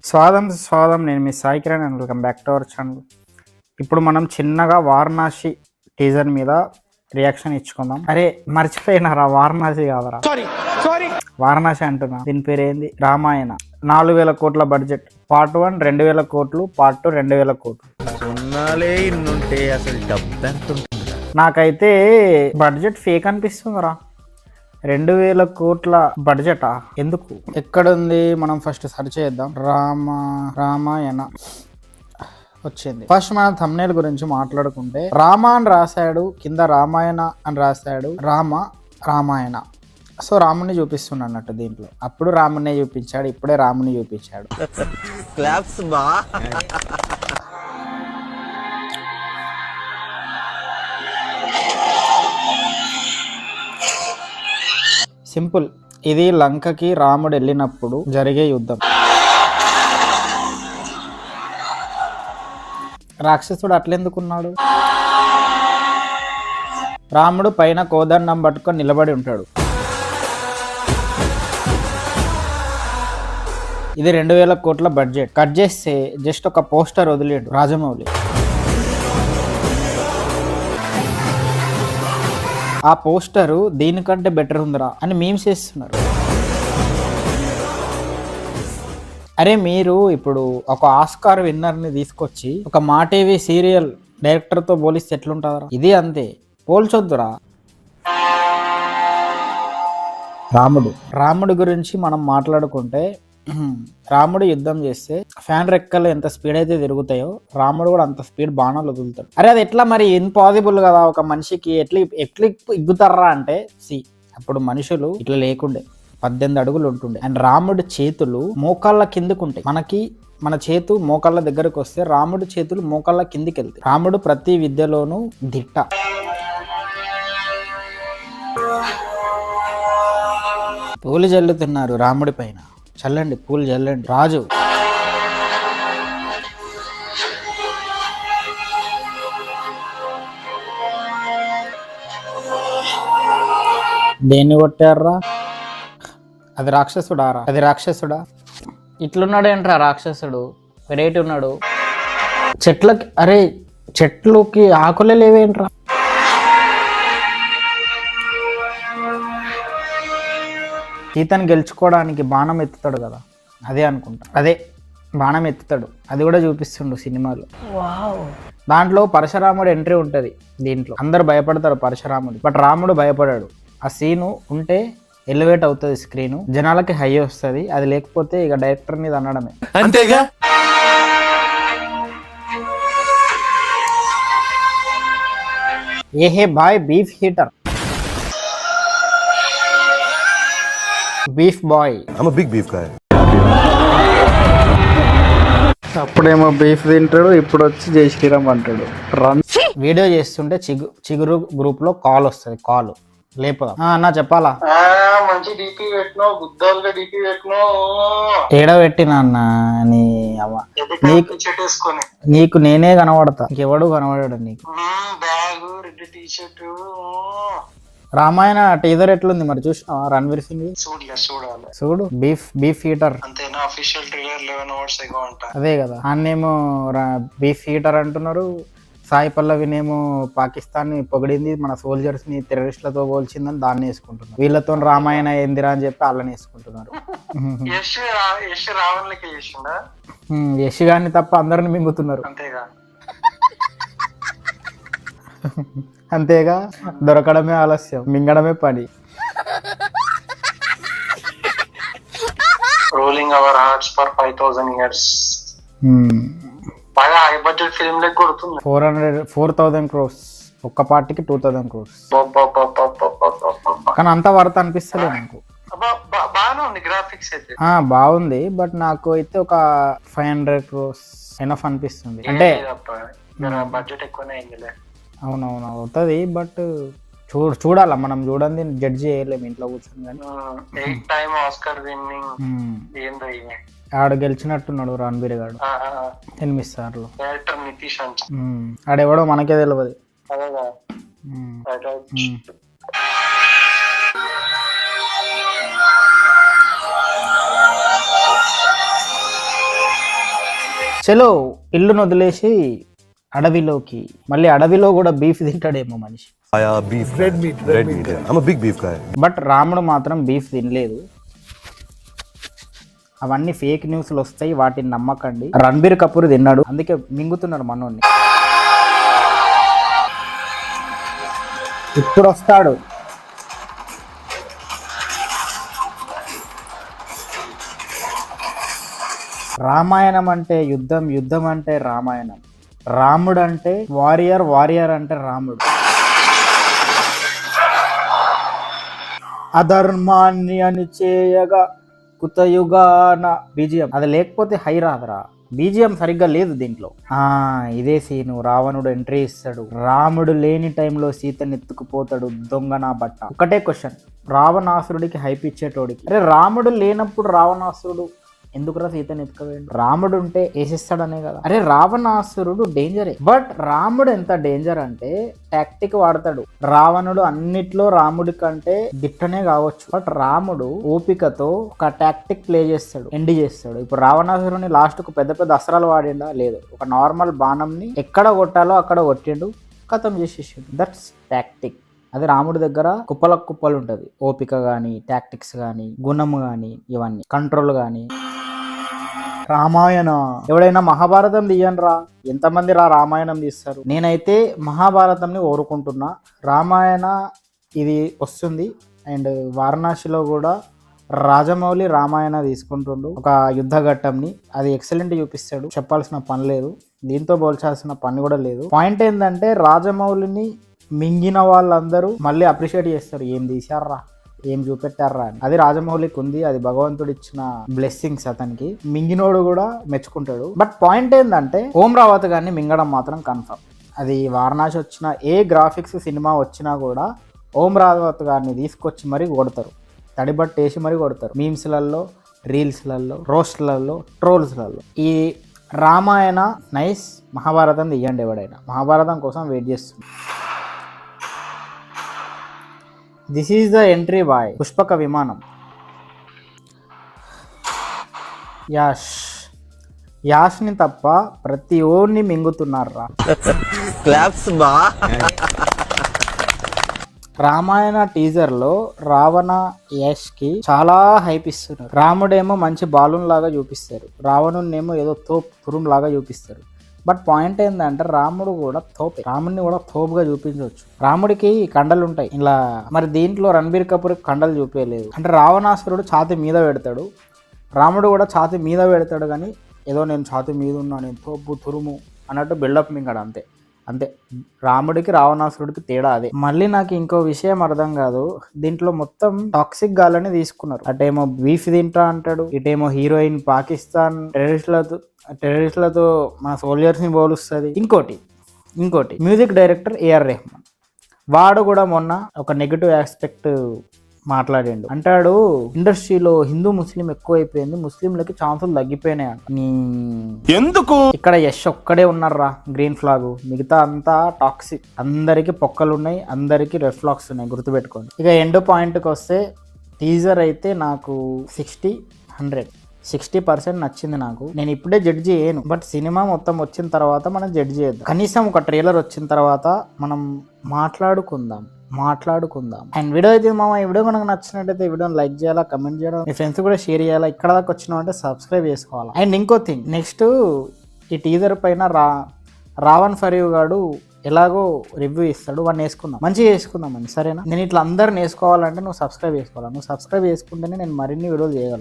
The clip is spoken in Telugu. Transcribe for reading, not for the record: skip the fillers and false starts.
స్వాగతం నేను మీ Sai Kiran and welcome back to our channel. ఇప్పుడు మనం చిన్నగా వారణాసి టీజర్ మీద రియాక్షన్ ఇచ్చుకుందాం. అరే మర్చిపోయినారా, వారణాసి కాదరా, వారణాసి అంటున్నా. దీని పేరు ఏంది? రామాయణ. 4000 కోట్ల బడ్జెట్. పార్ట్ 1 2000 కోట్లు, పార్ట్ 2 2000 కోట్లు. నాకైతే బడ్జెట్ ఫేక్ అనిపిస్తుందిరా. 2000 కోట్ల బడ్జెటా? ఎందుకు? ఎక్కడుంది? మనం ఫస్ట్ సెర్చ్ చేద్దాం. రామాయణ వచ్చింది. ఫస్ట్ మనం థంబ్నెయిల్ గురించి మాట్లాడుకుంటే రామ అని రాశాడు, కింద రామాయణ అని రాశాడు. రామాయణ. సో రాముని చూపిస్తున్నా అన్నట్టు దీంట్లో. అప్పుడు రామునే చూపించాడు, ఇప్పుడే రాముని చూపించాడు. సింపుల్. ఇది లంకకి రాముడు వెళ్ళినప్పుడు జరిగే యుద్ధం. రాక్షసుడు అట్లెందుకున్నాడు? రాముడు పైన కోదండం పట్టుకొని నిలబడి ఉంటాడు. ఇది 2000 కోట్ల బడ్జెట్. కట్ చేస్తే జస్ట్ ఒక పోస్టర్ వదిలేడు రాజమౌళి. ఆ పోస్టరు దీనికంటే బెటర్ ఉందిరా అని మీమ్స్ చేస్తున్నారు. అరే మీరు ఇప్పుడు ఒక ఆస్కార్ విన్నర్ని తీసుకొచ్చి ఒక మా టీవీ సీరియల్ డైరెక్టర్తో పోలిస్తే ఎట్లుంటుందిరా? ఇది అంతే, పోల్చొద్దురా. రాముడు గురించి మనం మాట్లాడుకుంటే, రాముడు యుద్ధం చేస్తే ఫ్యాన్ రెక్కలు ఎంత స్పీడ్ అయితే తిరుగుతాయో రాముడు కూడా అంత స్పీడ్ బాణాలు వదులుతాడు. అరే అది ఎట్లా మరి? ఇంపాసిబుల్ కదా ఒక మనిషికి. ఎట్లా ఇగ్గుతారా అంటే, అప్పుడు మనుషులు ఇట్లా లేకుండే 18 అడుగులు ఉంటుండే. అండ్ రాముడి చేతులు మోకాళ్ళ కిందకు ఉంటాయి. మన చేతు మోకాళ్ళ దగ్గరకు వస్తే రాముడి చేతులు మోకాళ్ళ కిందికి వెళ్తాయి. రాముడు ప్రతి విద్యలోనూ దిట్ట. పూలు జల్లుతున్నారు రాముడి పైన. చల్లండి, పూలు చల్లండి. రాజు దేన్ని కొట్టారా? అది రాక్షసుడా? ఇట్లున్నాడేంట్రా రాక్షసుడు? వెరైటీ ఉన్నాడు. చెట్లుకి ఆకులే లేవేంట్రా? సీతను గెలుచుకోవడానికి బాణం ఎత్తుతాడు కదా, అదే అనుకుంటా. అదే బాణం ఎత్తుతాడు, అది కూడా చూపిస్తుండు సినిమాలో. దాంట్లో పరశురాముడు ఎంట్రీ ఉంటుంది. దీంట్లో అందరు భయపడతారు పరశురాముడు, బట్ రాముడు భయపడాడు. ఆ సీను ఉంటే ఎలివేట్ అవుతుంది స్క్రీను, జనాలకి హై వస్తుంది. అది లేకపోతే ఇక డైరెక్టర్ మీద అనడమే. అంతేగా. ఏహే boy beef eater, beef boy. Big beef guy. అప్పుడేమో బీఫ్ తింటాడు, ఇప్పుడు వచ్చి జై శ్రీరామ్ అంటాడు. వీడియో చేస్తుంటే చిగురు గ్రూప్ లో కాల్ వస్తుంది. కాల్ లేపదా? అన్నా చెప్పాలా? మంచి డీపీ పెట్టినావు, గుద్దాలుగా డీపీ పెట్టినావు. ఏడ పెట్టినా అన్న నీ అవ్వ? నీకు నేనే కనబడతా, ఇంకెవడు కనబడాడు నీకు. Bag, red T shirt. Ramayana teaser ఎట్లుంది మరి? చూసినావా రణ్వీర్ సింగ్? చూడు. Beef heater. అదే కదా, అన్నేమో బీఫ్ హీటర్ అంటున్నారు. సాయి పల్లవినేమో పాకిస్తాన్ ని పొగిడింది, మన సోల్జర్స్ ని టెర్రరిస్టులతో పోల్చిందని దాన్ని వేసుకుంటున్నారు. వీళ్ళతో రామాయణ ఏందిరా అని చెప్పి వాళ్ళని వేసుకుంటున్నారు. యశ్ గారిని తప్ప అందరిని మింగుతున్నారు. అంతేగా, దొరకడమే ఆలస్యం, మింగడమే పని. Rolling our hearts for 5000 years. బాగా హై బడ్జెట్ ఫిల్మ్ లెక్క కొడుతుంది. 4,000 crores ఒక్క పార్టీకి 2,000 crores. కానీ అంత వర్త్ అనిపిస్తలే నాకు. బాగానే ఉంది గ్రాఫిక్స్ అయితే. బాగుంది, బట్ నాకు అయితే ఒక 500 crores ఎనఫ్ అనిపిస్తుంది. అంటే బడ్జెట్ ఎక్కువనే అయిందిలే. అవునవును అవుతుంది, బట్ చూడాలా మనం. చూడండి జడ్జి చేయలేము ఇంట్లో కూర్చొని. కానీ ఆడు గెలిచినట్టున్నాడు రణబీర్ గాడు 8 సార్లు. ఆడెవడో మనకే తెలియదు. చలో ఇల్లును వదిలేసి అడవిలోకి, మళ్ళీ అడవిలో కూడా బీఫ్ తింటాడేమో మనిషి. beef, red meat. Yeah. I'm a big beef guy. But రాముడు మాత్రం బీఫ్ తినలేదు. అవన్నీ ఫేక్ న్యూస్లు వస్తాయి, వాటిని నమ్మకండి. రణబీర్ కపూర్ తిన్నాడు, అందుకే మింగుతున్నాడు మనోన్ని. ఇప్పుడు వస్తాడు. రామాయణం అంటే యుద్ధం, యుద్ధం అంటే రామాయణం. రాముడు అంటే వారియర్, వారియర్ అంటే రాముడు. అధర్మాన్ని అని చేయగా కుతయుగాన బీజిఎం, అది లేకపోతే హై రాదురా. బీజిఎం సరిగ్గా లేదు దీంట్లో. ఇదే సీను. రావణుడు ఎంట్రీ ఇస్తాడు. రాముడు లేని టైంలో సీతని ఎత్తుకుపోతాడు దొంగ నా బట్ట. ఒకటే క్వశ్చన్, రావణాసురుడికి హైప్ ఇచ్చేటోడికి, అరే రాముడు లేనప్పుడు రావణాసురుడు ఎందుకురా సీతని ఎత్తుకపోయాడు? రాముడు ఉంటే వేసేస్తాడనే కదా. అరే రావణాసురుడు డేంజరే, బట్ రాముడు ఎంత డేంజర్ అంటే టాక్టిక్ వాడతాడు. రావణుడు అన్నిట్లో రాముడి కంటే దిట్టనే కావచ్చు, బట్ రాముడు ఓపికతో ఒక టాక్టిక్ ప్లే చేస్తాడు, ఎండ్ చేస్తాడు. ఇప్పుడు రావణాసురుని లాస్ట్ కు పెద్ద పెద్ద అస్త్రాలు వాడిండా? లేదు, ఒక నార్మల్ బాణంని ఎక్కడ కొట్టాలో అక్కడ కొట్టిండు, ఖతం చేసేసాడు. That's tactic. అది రాముడి దగ్గర కుప్పలకు కుప్పలు ఉంటుంది. ఓపిక కానీ, టాక్టిక్స్ కానీ, గుణము కానీ, ఇవన్నీ కంట్రోల్ కానీ. రామాయణ ఎవడైనా మహాభారతం తీయండిరా, ఎంతమంది రామాయణం తీస్తారు? నేనైతే మహాభారతంని కోరుకుంటున్నా. రామాయణ ఇది వస్తుంది. అండ్ వారణాసిలో కూడా రాజమౌళి రామాయణ తీసుకుంటుండు ఒక యుద్ధ ఘట్టంని. అది ఎక్సలెంట్ చూపిస్తాడు, చెప్పాల్సిన పని లేదు, దీంతో పోల్చాల్సిన పని కూడా లేదు. పాయింట్ ఏంటంటే రాజమౌళిని మింగిన వాళ్ళందరూ మళ్ళీ అప్రిషియేట్ చేస్తారు, ఏం తీశారా, ఏం చూపెట్టారా అని. అది రాజమౌళికి ఉంది, అది భగవంతుడు ఇచ్చిన బ్లెస్సింగ్స్ అతనికి. మింగినోడు కూడా మెచ్చుకుంటాడు. బట్ పాయింట్ ఏంటంటే ఓం రావత్ గారిని మింగడం మాత్రం కన్ఫర్మ్. అది వారణాసి వచ్చిన ఏ గ్రాఫిక్స్ సినిమా వచ్చినా కూడా ఓం రావత్ గారిని తీసుకొచ్చి మరీ కొడతారు, తడిబట్టు వేసి మరీ కొడతారు. మీమ్స్లలో, రీల్స్లలో, రోస్ట్లలో, ట్రోల్స్లలో. ఈ రామాయణ నైస్, మహాభారతం తీయండి. ఎవడైనా మహాభారతం కోసం వెయిట్ చేస్తుంది. This is the entry boy Pushpaka Vimanam. యాష్ని తప్ప ప్రతి ఓడిని మింగుతున్నారా. రామాయణ టీజర్ లో రావణ యష్ కి చాలా హైప్ ఇస్తున్నారు. రాముడేమో మంచి బాలూన్ లాగా చూపిస్తారు, రావణునేమో ఏదో తురుం లాగా చూపిస్తారు. బట్ పాయింట్ ఏంటంటే రాముడు కూడా తోపే, రాముడిని కూడా తోపుగా చూపించవచ్చు. రాముడికి కండలు ఉంటాయి ఇలా, మరి దీంట్లో రణబీర్ కపూర్ కండలు చూపించలేదు. అంటే రావణాసురుడు ఛాతి మీద పెడతాడు, రాముడు కూడా ఛాతి మీద పెడతాడు, కానీ ఏదో నేను ఛాతి మీద ఉన్నా, నేను తోపు తురుము అన్నట్టు బిల్డప్ మింగాడు. అంతే అంతే. రాముడికి రావణాసురుడికి తేడా అదే. మళ్ళీ నాకు ఇంకో విషయం అర్థం కాదు, దీంట్లో మొత్తం టాక్సిక్ గాలని తీసుకున్నారు. అటేమో బీఫ్ తింటా అంటాడు, ఇటేమో హీరోయిన్ పాకిస్తాన్ టెర్రరిస్టులతో మన సోల్జర్స్ని పోలుస్తుంది. ఇంకోటి మ్యూజిక్ డైరెక్టర్ ఏఆర్ రెహమాన్, వాడు కూడా మొన్న ఒక నెగిటివ్ ఆస్పెక్ట్ మాట్లాడిండు. అంటాడు ఇండస్ట్రీలో హిందూ ముస్లిం ఎక్కువైపోయింది, ముస్లింలకి ఛాన్సులు తగ్గిపోయినాయి. ఎందుకు ఇక్కడ యష్ ఒక్కడే ఉన్నారా గ్రీన్ ఫ్లాగ్, మిగతా అంతా టాక్సిక్. అందరికి పొక్కలు ఉన్నాయి, అందరికి రెడ్ ఫ్లాగ్స్ ఉన్నాయి, గుర్తుపెట్టుకోండి. ఇక ఎండ్ పాయింట్కి వస్తే టీజర్ అయితే నాకు 60% నచ్చింది నాకు. నేను ఇప్పుడే జడ్జి చేయను, బట్ సినిమా మొత్తం వచ్చిన తర్వాత మనం జడ్జి చేద్దాం. కనీసం ఒక ట్రైలర్ వచ్చిన తర్వాత మనం మాట్లాడుకుందాం. అండ్ వీడియో అయితే ఈ వీడియో మనకు నచ్చినట్టయితే వీడియోని లైక్ చేయాలా, కమెంట్ చేయాలా, మీ ఫ్రెండ్స్ కూడా షేర్ చేయాలా. ఇక్కడ దాకా వచ్చినా అంటే సబ్స్క్రైబ్ చేసుకోవాలా. అండ్ ఇంకో థింగ్, నెక్స్ట్ ఈ టీజర్ పైన రావణ్ ఫరీవ్ గాడు ఎలాగో రివ్యూ ఇస్తాడు, వాడిని వేసుకుందాం, మంచిగా వేసుకుందాం అని. సరేనా? నేను ఇట్లా అందరిని వేసుకోవాలంటే నువ్వు సబ్స్క్రైబ్ చేసుకోవాలి. నువ్వు సబ్స్క్రైబ్ చేసుకుంటేనే నేను మరిన్ని వీడియోలు చేయగలను.